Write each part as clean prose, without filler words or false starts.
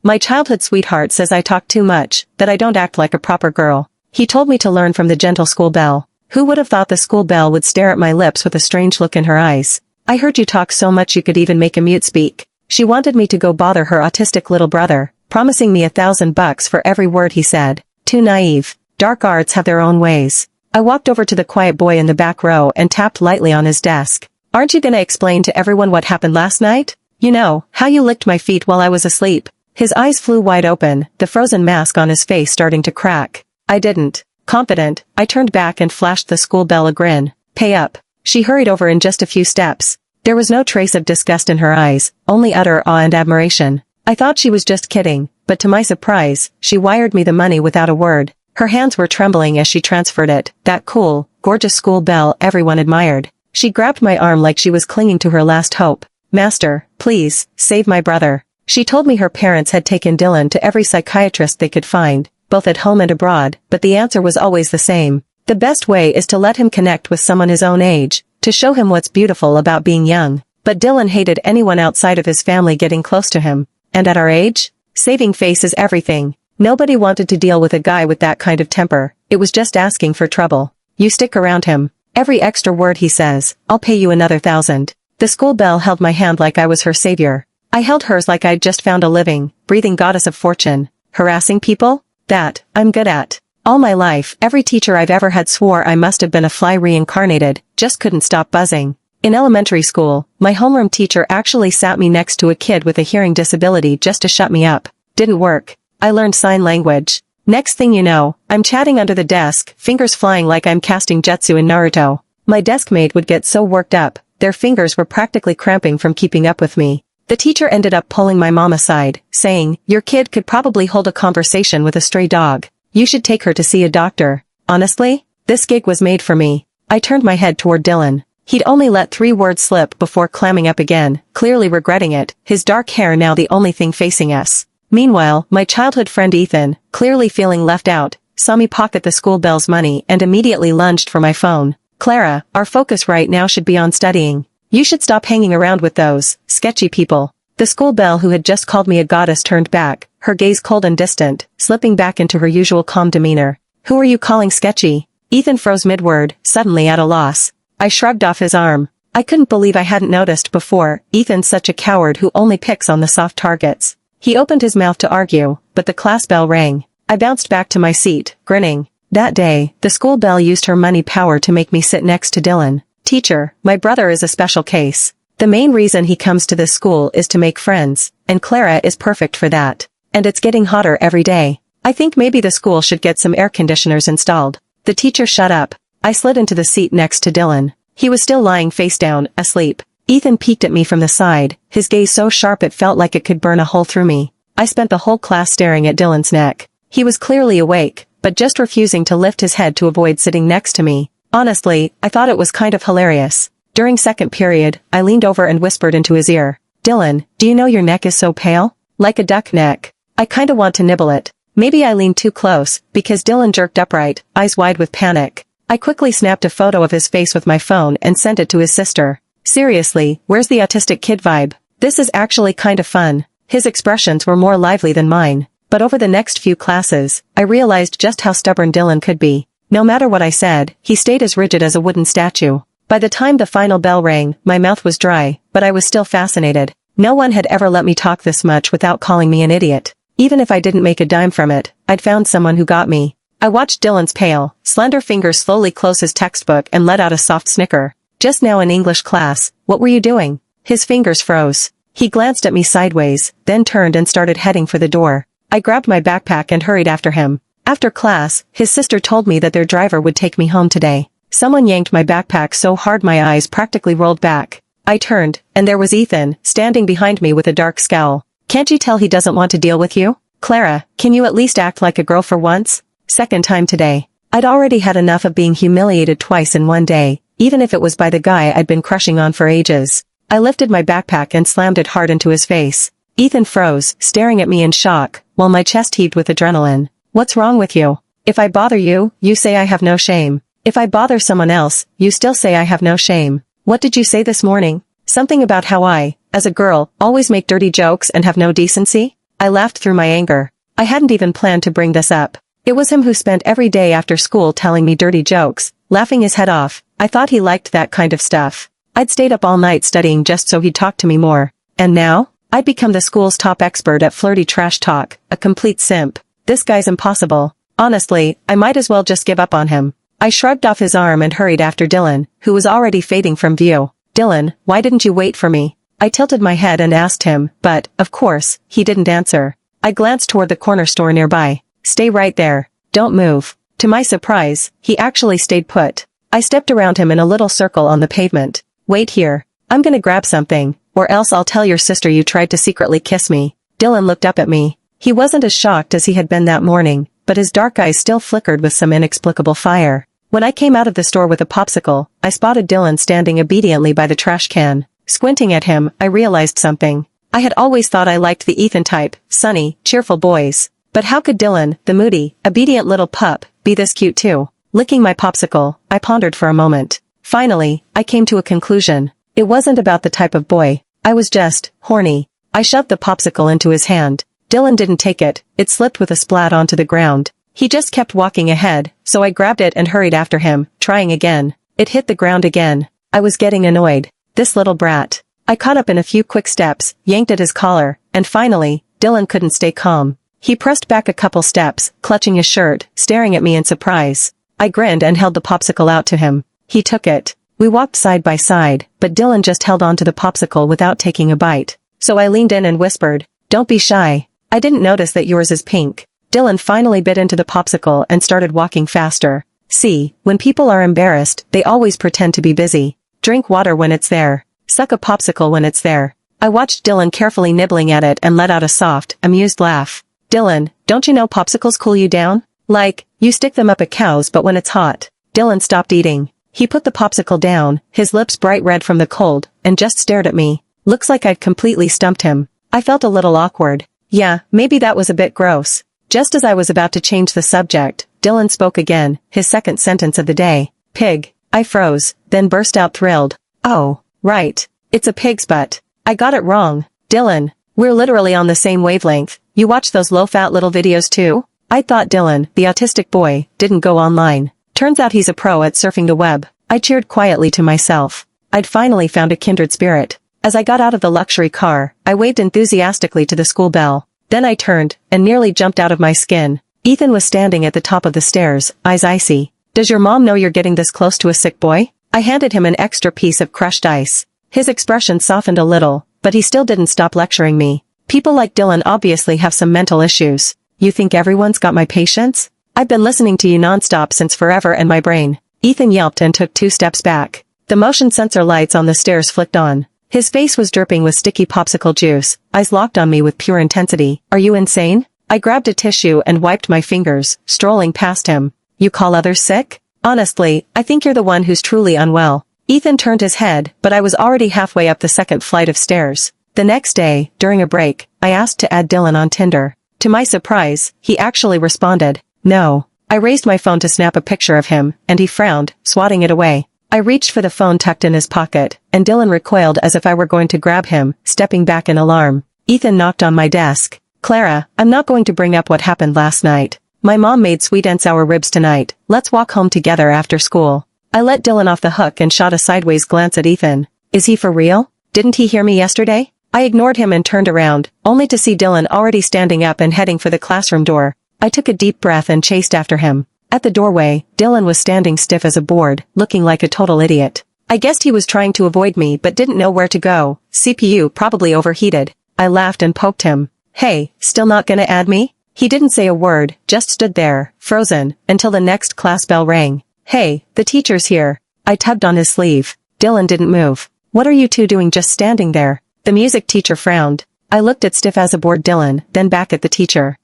My childhood sweetheart says I talk too much, that I don't act like a proper girl. He told me to learn from the gentle school belle. Who would have thought the school belle would stare at my lips with a strange look in her eyes? I heard you talk so much you could even make a mute speak. She wanted me to go bother her autistic little brother, promising me $1,000 for every word he said. Too naive. Dark arts have their own ways. I walked over to the quiet boy in the back row and tapped lightly on his desk. Aren't you gonna explain to everyone what happened last night? You know, how you licked my feet while I was asleep. His eyes flew wide open, the frozen mask on his face starting to crack. I didn't. Confident, I turned back and flashed the school belle a grin. Pay up. She hurried over in just a few steps. There was no trace of disgust in her eyes, only utter awe and admiration. I thought she was just kidding, but to my surprise, she wired me the money without a word. Her hands were trembling as she transferred it, that cool, gorgeous school belle everyone admired. She grabbed my arm like she was clinging to her last hope. Master, please, save my brother. She told me her parents had taken Dylan to every psychiatrist they could find, both at home and abroad, but the answer was always the same. The best way is to let him connect with someone his own age, to show him what's beautiful about being young. But Dylan hated anyone outside of his family getting close to him. And at our age? Saving face is everything. Nobody wanted to deal with a guy with that kind of temper. It was just asking for trouble. You stick around him. Every extra word he says, I'll pay you another 1,000. The school belle held my hand like I was her savior. I held hers like I'd just found a living, breathing goddess of fortune. Harassing people? That, I'm good at. All my life, every teacher I've ever had swore I must have been a fly reincarnated, just couldn't stop buzzing. In elementary school, my homeroom teacher actually sat me next to a kid with a hearing disability just to shut me up. Didn't work. I learned sign language. Next thing you know, I'm chatting under the desk, fingers flying like I'm casting jutsu in Naruto. My deskmate would get so worked up, their fingers were practically cramping from keeping up with me. The teacher ended up pulling my mom aside, saying, your kid could probably hold a conversation with a stray dog. You should take her to see a doctor. Honestly, this gig was made for me. I turned my head toward Dylan. He'd only let 3 words slip before clamming up again, clearly regretting it, his dark hair now the only thing facing us. Meanwhile, my childhood friend Ethan, clearly feeling left out, saw me pocket the school belle's money and immediately lunged for my phone. Clara, our focus right now should be on studying. You should stop hanging around with those sketchy people. The school belle who had just called me a goddess turned back, her gaze cold and distant, slipping back into her usual calm demeanor. Who are you calling sketchy? Ethan froze mid-word, suddenly at a loss. I shrugged off his arm. I couldn't believe I hadn't noticed before. Ethan's such a coward who only picks on the soft targets. He opened his mouth to argue, but the class bell rang. I bounced back to my seat, grinning. That day, the school belle used her money power to make me sit next to Dylan. Teacher, my brother is a special case. The main reason he comes to this school is to make friends, and Clara is perfect for that. And it's getting hotter every day. I think maybe the school should get some air conditioners installed. The teacher shut up. I slid into the seat next to Dylan. He was still lying face down, asleep. Ethan peeked at me from the side, his gaze so sharp it felt like it could burn a hole through me. I spent the whole class staring at Dylan's neck. He was clearly awake, but just refusing to lift his head to avoid sitting next to me. Honestly, I thought it was kind of hilarious. During second period, I leaned over and whispered into his ear. Dylan, do you know your neck is so pale? Like a duck neck. I kinda want to nibble it. Maybe I leaned too close, because Dylan jerked upright, eyes wide with panic. I quickly snapped a photo of his face with my phone and sent it to his sister. Seriously, where's the autistic kid vibe? This is actually kind of fun. His expressions were more lively than mine. But over the next few classes, I realized just how stubborn Dylan could be. No matter what I said, he stayed as rigid as a wooden statue. By the time the final bell rang, my mouth was dry, but I was still fascinated. No one had ever let me talk this much without calling me an idiot. Even if I didn't make a dime from it, I'd found someone who got me. I watched Dylan's pale, slender fingers slowly close his textbook and let out a soft snicker. Just now in English class, what were you doing? His fingers froze. He glanced at me sideways, then turned and started heading for the door. I grabbed my backpack and hurried after him. After class, his sister told me that their driver would take me home today. Someone yanked my backpack so hard my eyes practically rolled back. I turned, and there was Ethan, standing behind me with a dark scowl. Can't you tell he doesn't want to deal with you? Clara, can you at least act like a girl for once? Second time today. I'd already had enough of being humiliated twice in one day, even if it was by the guy I'd been crushing on for ages. I lifted my backpack and slammed it hard into his face. Ethan froze, staring at me in shock, while my chest heaved with adrenaline. What's wrong with you? If I bother you, you say I have no shame. If I bother someone else, you still say I have no shame. What did you say this morning? Something about how I, as a girl, always make dirty jokes and have no decency? I laughed through my anger. I hadn't even planned to bring this up. It was him who spent every day after school telling me dirty jokes, laughing his head off. I thought he liked that kind of stuff. I'd stayed up all night studying just so he'd talk to me more. And now? I'd become the school's top expert at flirty trash talk, a complete simp. This guy's impossible. Honestly, I might as well just give up on him. I shrugged off his arm and hurried after Dylan, who was already fading from view. Dylan, why didn't you wait for me? I tilted my head and asked him, but, of course, he didn't answer. I glanced toward the corner store nearby. Stay right there. Don't move. To my surprise, he actually stayed put. I stepped around him in a little circle on the pavement. Wait here. I'm gonna grab something, or else I'll tell your sister you tried to secretly kiss me. Dylan looked up at me. He wasn't as shocked as he had been that morning, but his dark eyes still flickered with some inexplicable fire. When I came out of the store with a popsicle, I spotted Dylan standing obediently by the trash can. Squinting at him, I realized something. I had always thought I liked the Ethan type, sunny, cheerful boys. But how could Dylan, the moody, obedient little pup, be this cute too? Licking my popsicle, I pondered for a moment. Finally, I came to a conclusion. It wasn't about the type of boy. I was just horny. I shoved the popsicle into his hand. Dylan didn't take it. It slipped with a splat onto the ground. He just kept walking ahead, so I grabbed it and hurried after him, trying again. It hit the ground again. I was getting annoyed. This little brat. I caught up in a few quick steps, yanked at his collar, and finally, Dylan couldn't stay calm. He pressed back a couple steps, clutching his shirt, staring at me in surprise. I grinned and held the popsicle out to him. He took it. We walked side by side, but Dylan just held on to the popsicle without taking a bite. So I leaned in and whispered, "Don't be shy. I didn't notice that yours is pink." Dylan finally bit into the popsicle and started walking faster. See, when people are embarrassed, they always pretend to be busy. Drink water when it's there. Suck a popsicle when it's there. I watched Dylan carefully nibbling at it and let out a soft, amused laugh. Dylan, don't you know popsicles cool you down? Like, you stick them up a cow's but when it's hot. Dylan stopped eating. He put the popsicle down, his lips bright red from the cold, and just stared at me. Looks like I'd completely stumped him. I felt a little awkward. Yeah, maybe that was a bit gross. Just as I was about to change the subject, Dylan spoke again, his second sentence of the day. Pig. I froze, then burst out thrilled. Oh, right. It's a pig's butt. I got it wrong. Dylan, we're literally on the same wavelength. You watch those low-fat little videos too? I thought Dylan, the autistic boy, didn't go online. Turns out he's a pro at surfing the web. I cheered quietly to myself. I'd finally found a kindred spirit. As I got out of the luxury car, I waved enthusiastically to the school bell. Then I turned, and nearly jumped out of my skin. Ethan was standing at the top of the stairs, eyes icy. Does your mom know you're getting this close to a sick boy? I handed him an extra piece of crushed ice. His expression softened a little, but he still didn't stop lecturing me. People like Dylan obviously have some mental issues. You think everyone's got my patience? I've been listening to you nonstop since forever and my brain. Ethan yelped and took 2 steps back. The motion sensor lights on the stairs flicked on. His face was dripping with sticky popsicle juice, eyes locked on me with pure intensity. Are you insane? I grabbed a tissue and wiped my fingers, strolling past him. You call others sick? Honestly, I think you're the one who's truly unwell. Ethan turned his head, but I was already halfway up the second flight of stairs. The next day, during a break, I asked to add Dylan on Tinder. To my surprise, he actually responded, no. I raised my phone to snap a picture of him, and he frowned, swatting it away. I reached for the phone tucked in his pocket, and Dylan recoiled as if I were going to grab him, stepping back in alarm. Ethan knocked on my desk. Clara, I'm not going to bring up what happened last night. My mom made sweet and sour ribs tonight. Let's walk home together after school. I let Dylan off the hook and shot a sideways glance at Ethan. Is he for real? Didn't he hear me yesterday? I ignored him and turned around, only to see Dylan already standing up and heading for the classroom door. I took a deep breath and chased after him. At the doorway, Dylan was standing stiff as a board, looking like a total idiot. I guessed he was trying to avoid me but didn't know where to go. CPU probably overheated. I laughed and poked him. Hey, still not gonna add me? He didn't say a word, just stood there, frozen, until the next class bell rang. Hey, the teacher's here. I tugged on his sleeve. Dylan didn't move. What are you two doing just standing there? The music teacher frowned. I looked at stiff as a board Dylan, then back at the teacher.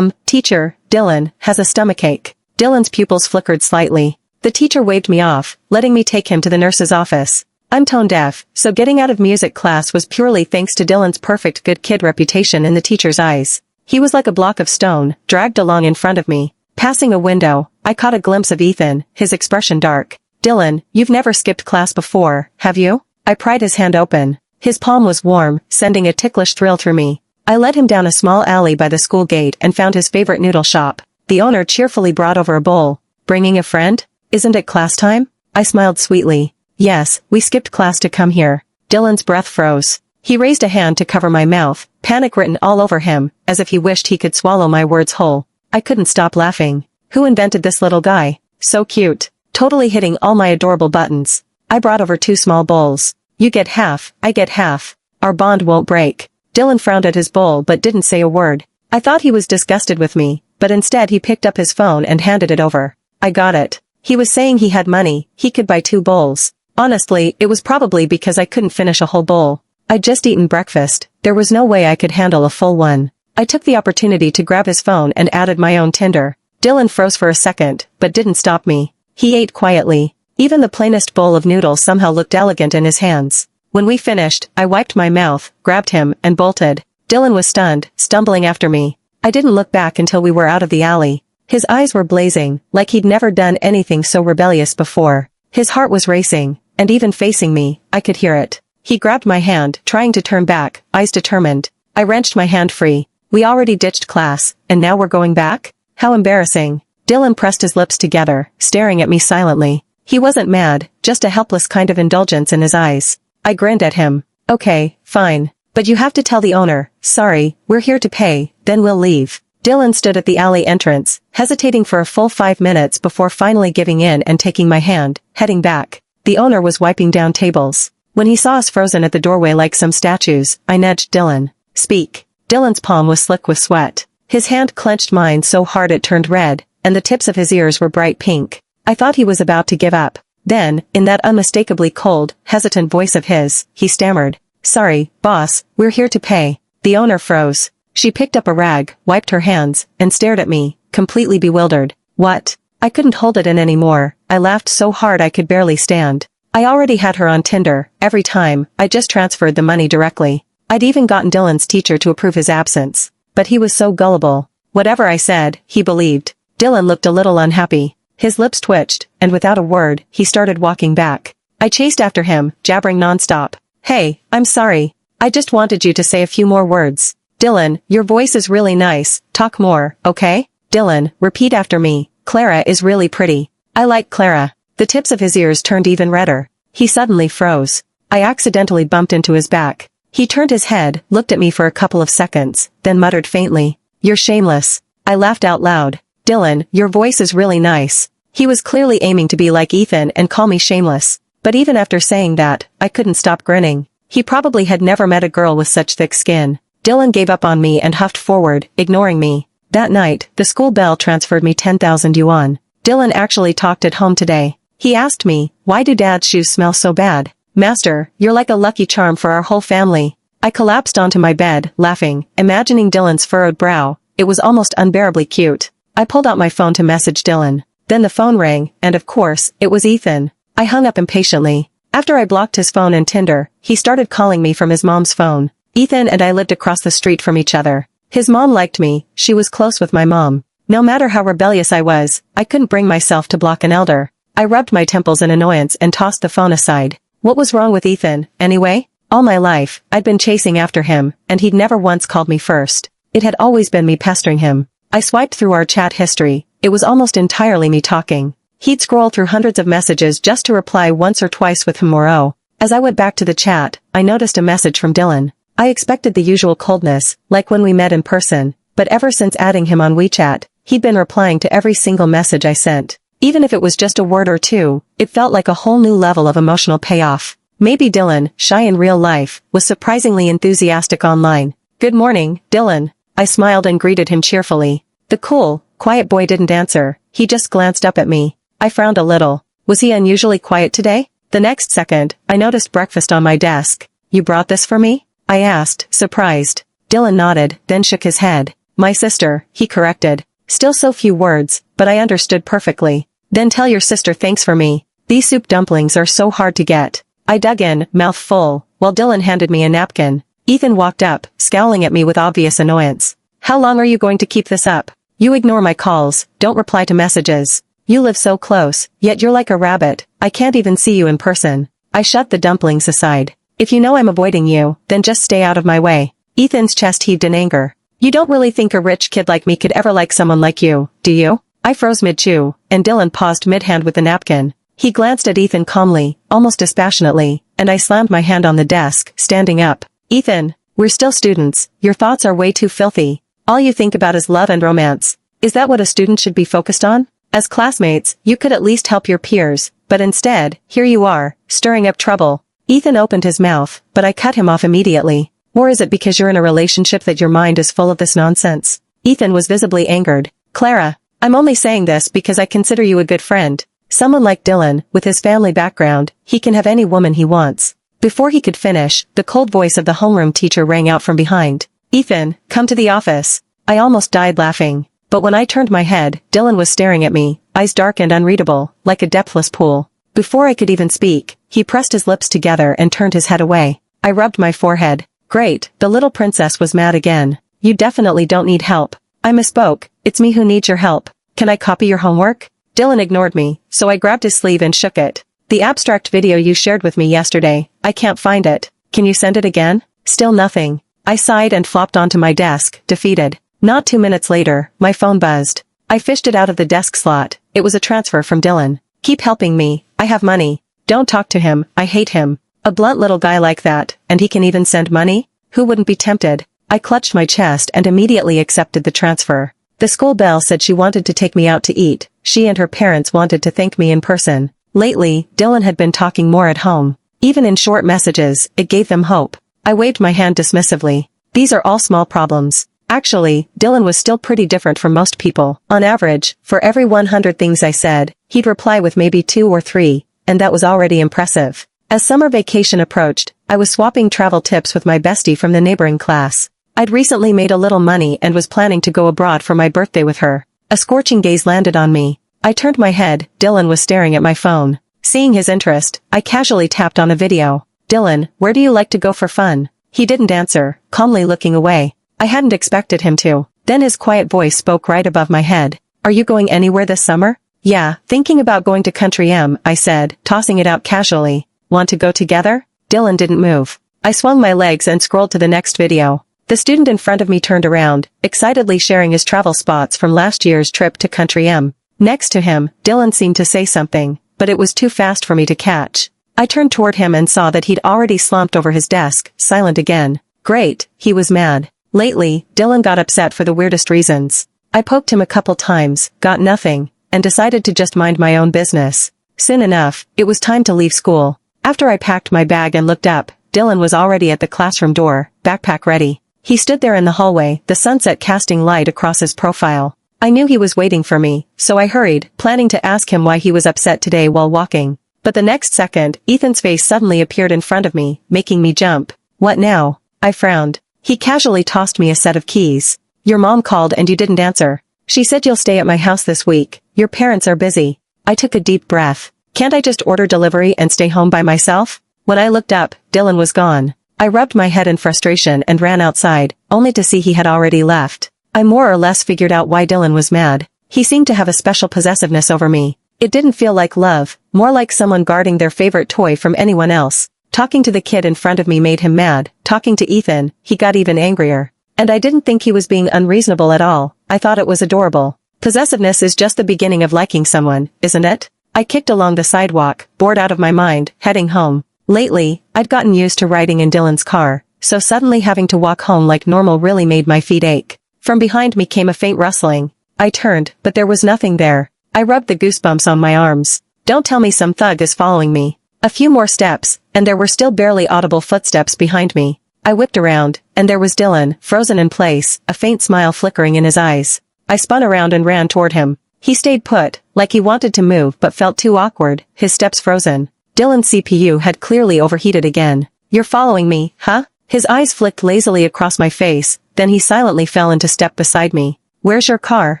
Teacher, Dylan has a stomachache. Dylan's pupils flickered slightly. The teacher waved me off, letting me take him to the nurse's office. I'm tone deaf, so getting out of music class was purely thanks to Dylan's perfect good kid reputation in the teacher's eyes. He was like a block of stone, dragged along in front of me. Passing a window, I caught a glimpse of Ethan, his expression dark. Dylan, you've never skipped class before, have you? I pried his hand open. His palm was warm, sending a ticklish thrill through me. I led him down a small alley by the school gate and found his favorite noodle shop. The owner cheerfully brought over a bowl. Bringing a friend? Isn't it class time? I smiled sweetly. Yes, we skipped class to come here. Dylan's breath froze. He raised a hand to cover my mouth, panic written all over him, as if he wished he could swallow my words whole. I couldn't stop laughing. Who invented this little guy? So cute. Totally hitting all my adorable buttons. I brought over 2 small bowls. You get half, I get half. Our bond won't break. Dylan frowned at his bowl but didn't say a word. I thought he was disgusted with me, but instead he picked up his phone and handed it over. I got it. He was saying he had money, he could buy 2 bowls. Honestly, it was probably because I couldn't finish a whole bowl. I'd just eaten breakfast, there was no way I could handle a full one. I took the opportunity to grab his phone and added my own Tinder. Dylan froze for a second, but didn't stop me. He ate quietly. Even the plainest bowl of noodles somehow looked elegant in his hands. When we finished, I wiped my mouth, grabbed him, and bolted. Dylan was stunned, stumbling after me. I didn't look back until we were out of the alley. His eyes were blazing, like he'd never done anything so rebellious before. His heart was racing, and even facing me, I could hear it. He grabbed my hand, trying to turn back, eyes determined. I wrenched my hand free. We already ditched class, and now we're going back? How embarrassing. Dylan pressed his lips together, staring at me silently. He wasn't mad, just a helpless kind of indulgence in his eyes. I grinned at him. Okay, fine. But you have to tell the owner, sorry, we're here to pay, then we'll leave. Dylan stood at the alley entrance, hesitating for a full 5 minutes before finally giving in and taking my hand, heading back. The owner was wiping down tables. When he saw us frozen at the doorway like some statues, I nudged Dylan. Speak. Dylan's palm was slick with sweat. His hand clenched mine so hard it turned red, and the tips of his ears were bright pink. I thought he was about to give up. Then, in that unmistakably cold, hesitant voice of his, he stammered. Sorry, boss, we're here to pay. The owner froze. She picked up a rag, wiped her hands, and stared at me, completely bewildered. What? I couldn't hold it in anymore. I laughed so hard I could barely stand. I already had her on Tinder. Every time, I just transferred the money directly. I'd even gotten Dylan's teacher to approve his absence. But he was so gullible. Whatever I said, he believed. Dylan looked a little unhappy. His lips twitched, and without a word, he started walking back. I chased after him, jabbering nonstop. Hey, I'm sorry. I just wanted you to say a few more words. Dylan, your voice is really nice. Talk more, okay? Dylan, repeat after me. Clara is really pretty. I like Clara. The tips of his ears turned even redder. He suddenly froze. I accidentally bumped into his back. He turned his head, looked at me for a couple of seconds, then muttered faintly. You're shameless. I laughed out loud. Dylan, your voice is really nice. He was clearly aiming to be like Ethan and call me shameless. But even after saying that, I couldn't stop grinning. He probably had never met a girl with such thick skin. Dylan gave up on me and huffed forward, ignoring me. That night, the school bell transferred me 10,000 yuan. Dylan actually talked at home today. He asked me, why do Dad's shoes smell so bad? Master, you're like a lucky charm for our whole family. I collapsed onto my bed, laughing, imagining Dylan's furrowed brow. It was almost unbearably cute. I pulled out my phone to message Dylan. Then the phone rang, and of course, it was Ethan. I hung up impatiently. After I blocked his phone and Tinder, he started calling me from his mom's phone. Ethan and I lived across the street from each other. His mom liked me, she was close with my mom. No matter how rebellious I was, I couldn't bring myself to block an elder. I rubbed my temples in annoyance and tossed the phone aside. What was wrong with Ethan, anyway? All my life, I'd been chasing after him, and he'd never once called me first. It had always been me pestering him. I swiped through our chat history. It was almost entirely me talking. He'd scroll through hundreds of messages just to reply once or twice with humor. As I went back to the chat, I noticed a message from Dylan. I expected the usual coldness, like when we met in person, but ever since adding him on WeChat, he'd been replying to every single message I sent. Even if it was just a word or two, it felt like a whole new level of emotional payoff. Maybe Dylan, shy in real life, was surprisingly enthusiastic online. Good morning, Dylan. I smiled and greeted him cheerfully. The cool, quiet boy didn't answer, he just glanced up at me. I frowned a little. Was he unusually quiet today? The next second, I noticed breakfast on my desk. You brought this for me? I asked, surprised. Dylan nodded, then shook his head. My sister, he corrected. Still so few words, but I understood perfectly. Then tell your sister thanks for me. These soup dumplings are so hard to get. I dug in, mouth full, while Dylan handed me a napkin. Ethan walked up, scowling at me with obvious annoyance. How long are you going to keep this up? You ignore my calls, don't reply to messages. You live so close, yet you're like a rabbit. I can't even see you in person. I shut the dumplings aside. If you know I'm avoiding you, then just stay out of my way. Ethan's chest heaved in anger. You don't really think a rich kid like me could ever like someone like you, do you? I froze mid-chew, and Dylan paused mid-hand with the napkin. He glanced at Ethan calmly, almost dispassionately, and I slammed my hand on the desk, standing up. Ethan, we're still students, your thoughts are way too filthy. All you think about is love and romance. Is that what a student should be focused on? As classmates, you could at least help your peers, but instead, here you are, stirring up trouble. Ethan opened his mouth, but I cut him off immediately. Or is it because you're in a relationship that your mind is full of this nonsense? Ethan was visibly angered. Clara, I'm only saying this because I consider you a good friend. Someone like Dylan, with his family background, he can have any woman he wants. Before he could finish, the cold voice of the homeroom teacher rang out from behind. Ethan, come to the office. I almost died laughing. But when I turned my head, Dylan was staring at me, eyes dark and unreadable, like a depthless pool. Before I could even speak, he pressed his lips together and turned his head away. I rubbed my forehead. Great, the little princess was mad again. You definitely don't need help. I misspoke, it's me who needs your help. Can I copy your homework? Dylan ignored me, so I grabbed his sleeve and shook it. The abstract video you shared with me yesterday, I can't find it. Can you send it again? Still nothing. I sighed and flopped onto my desk, defeated. Not 2 minutes later, my phone buzzed. I fished it out of the desk slot. It was a transfer from Dylan. Keep helping me, I have money. Don't talk to him, I hate him. A blunt little guy like that, and he can even send money? Who wouldn't be tempted? I clutched my chest and immediately accepted the transfer. The school belle said she wanted to take me out to eat. She and her parents wanted to thank me in person. Lately, Dylan had been talking more at home. Even in short messages, it gave them hope. I waved my hand dismissively. These are all small problems. Actually, Dylan was still pretty different from most people. On average, for every 100 things I said, he'd reply with maybe 2 or 3, and that was already impressive. As summer vacation approached, I was swapping travel tips with my bestie from the neighboring class. I'd recently made a little money and was planning to go abroad for my birthday with her. A scorching gaze landed on me. I turned my head. Dylan was staring at my phone. Seeing his interest, I casually tapped on a video. Dylan, where do you like to go for fun? He didn't answer, calmly looking away. I hadn't expected him to. Then his quiet voice spoke right above my head. Are you going anywhere this summer? Yeah, thinking about going to Country M, I said, tossing it out casually. Want to go together? Dylan didn't move. I swung my legs and scrolled to the next video. The student in front of me turned around, excitedly sharing his travel spots from last year's trip to Country M. Next to him, Dylan seemed to say something, but it was too fast for me to catch. I turned toward him and saw that he'd already slumped over his desk, silent again. Great, he was mad. Lately, Dylan got upset for the weirdest reasons. I poked him a couple times, got nothing, and decided to just mind my own business. Soon enough, it was time to leave school. After I packed my bag and looked up, Dylan was already at the classroom door, backpack ready. He stood there in the hallway, the sunset casting light across his profile. I knew he was waiting for me, so I hurried, planning to ask him why he was upset today while walking. But the next second, Ethan's face suddenly appeared in front of me, making me jump. What now? I frowned. He casually tossed me a set of keys. Your mom called and you didn't answer. She said you'll stay at my house this week. Your parents are busy. I took a deep breath. Can't I just order delivery and stay home by myself? When I looked up, Dylan was gone. I rubbed my head in frustration and ran outside, only to see he had already left. I more or less figured out why Dylan was mad. He seemed to have a special possessiveness over me. It didn't feel like love, more like someone guarding their favorite toy from anyone else. Talking to the kid in front of me made him mad. Talking to Ethan, he got even angrier. And I didn't think he was being unreasonable at all. I thought it was adorable. Possessiveness is just the beginning of liking someone, isn't it? I kicked along the sidewalk, bored out of my mind, heading home. Lately, I'd gotten used to riding in Dylan's car, so suddenly having to walk home like normal really made my feet ache. From behind me came a faint rustling. I turned, but there was nothing there. I rubbed the goosebumps on my arms. Don't tell me some thug is following me. A few more steps, and there were still barely audible footsteps behind me. I whipped around, and there was Dylan, frozen in place, a faint smile flickering in his eyes. I spun around and ran toward him. He stayed put, like he wanted to move but felt too awkward, his steps frozen. Dylan's CPU had clearly overheated again. You're following me, huh? His eyes flicked lazily across my face, then he silently fell into step beside me. Where's your car?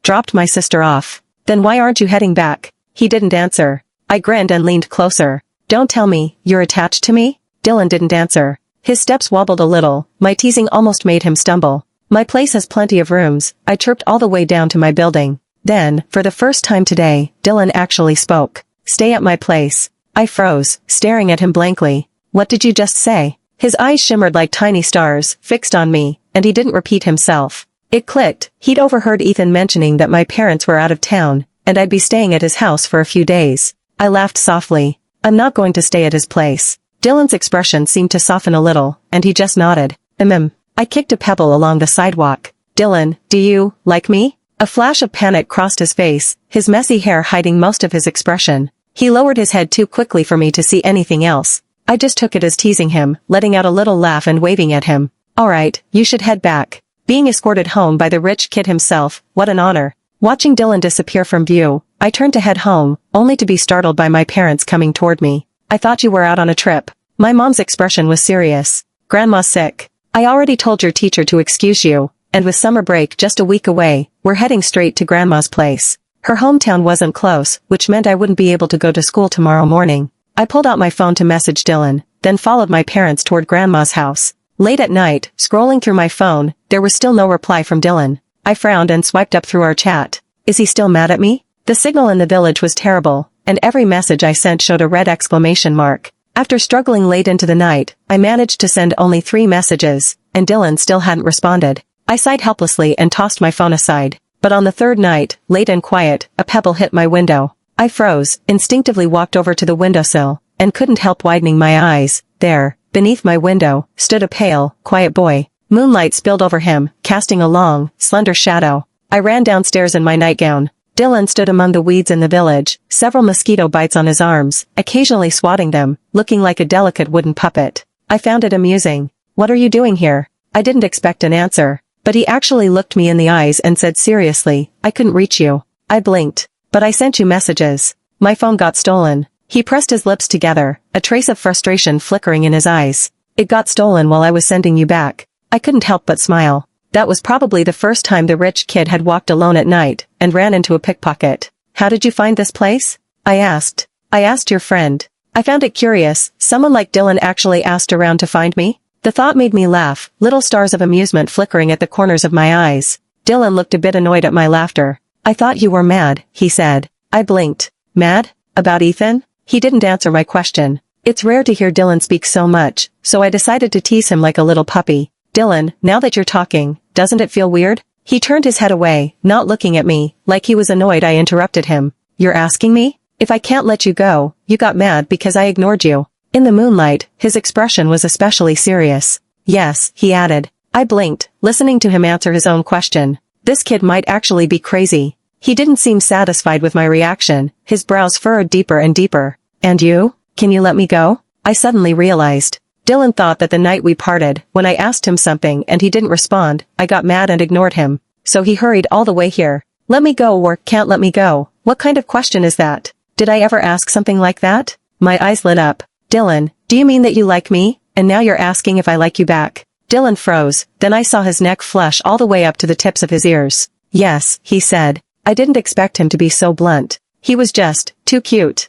Dropped my sister off. Then why aren't you heading back? He didn't answer. I grinned and leaned closer. Don't tell me, you're attached to me? Dylan didn't answer. His steps wobbled a little, my teasing almost made him stumble. My place has plenty of rooms. I chirped all the way down to my building. Then, for the first time today, Dylan actually spoke. Stay at my place. I froze, staring at him blankly. What did you just say? His eyes shimmered like tiny stars, fixed on me, and he didn't repeat himself. It clicked. He'd overheard Ethan mentioning that my parents were out of town, and I'd be staying at his house for a few days. I laughed softly. I'm not going to stay at his place. Dylan's expression seemed to soften a little, and he just nodded. I kicked a pebble along the sidewalk. Dylan, do you like me? A flash of panic crossed his face, his messy hair hiding most of his expression. He lowered his head too quickly for me to see anything else. I just took it as teasing him, letting out a little laugh and waving at him. Alright, you should head back. Being escorted home by the rich kid himself, what an honor. Watching Dylan disappear from view, I turned to head home, only to be startled by my parents coming toward me. I thought you were out on a trip. My mom's expression was serious. Grandma's sick. I already told your teacher to excuse you, and with summer break just a week away, we're heading straight to Grandma's place. Her hometown wasn't close, which meant I wouldn't be able to go to school tomorrow morning. I pulled out my phone to message Dylan, then followed my parents toward Grandma's house. Late at night, scrolling through my phone, there was still no reply from Dylan. I frowned and swiped up through our chat. Is he still mad at me? The signal in the village was terrible, and every message I sent showed a red exclamation mark. After struggling late into the night, I managed to send only 3 messages, and Dylan still hadn't responded. I sighed helplessly and tossed my phone aside. But on the 3rd night, late and quiet, a pebble hit my window. I froze, instinctively walked over to the windowsill, and couldn't help widening my eyes. There, beneath my window, stood a pale, quiet boy. Moonlight spilled over him, casting a long, slender shadow. I ran downstairs in my nightgown. Dylan stood among the weeds in the village, several mosquito bites on his arms, occasionally swatting them, looking like a delicate wooden puppet. I found it amusing. What are you doing here? I didn't expect an answer, but he actually looked me in the eyes and said seriously, I couldn't reach you. I blinked. But I sent you messages. My phone got stolen. He pressed his lips together, a trace of frustration flickering in his eyes. It got stolen while I was sending you back. I couldn't help but smile. That was probably the first time the rich kid had walked alone at night, and ran into a pickpocket. How did you find this place? I asked. I asked your friend. I found it curious, someone like Dylan actually asked around to find me? The thought made me laugh, little stars of amusement flickering at the corners of my eyes. Dylan looked a bit annoyed at my laughter. I thought you were mad, he said. I blinked. Mad? About Ethan? He didn't answer my question. It's rare to hear Dylan speak so much, so I decided to tease him like a little puppy. Dylan, now that you're talking, doesn't it feel weird? He turned his head away, not looking at me, like he was annoyed I interrupted him. You're asking me? If I can't let you go, you got mad because I ignored you. In the moonlight, his expression was especially serious. Yes, he added. I blinked, listening to him answer his own question. This kid might actually be crazy. He didn't seem satisfied with my reaction, his brows furrowed deeper and deeper. And you? Can you let me go? I suddenly realized. Dylan thought that the night we parted, when I asked him something and he didn't respond, I got mad and ignored him. So he hurried all the way here. Let me go or can't let me go. What kind of question is that? Did I ever ask something like that? My eyes lit up. Dylan, do you mean that you like me, and now you're asking if I like you back? Dylan froze, then I saw his neck flush all the way up to the tips of his ears. Yes, he said. I didn't expect him to be so blunt. He was just too cute.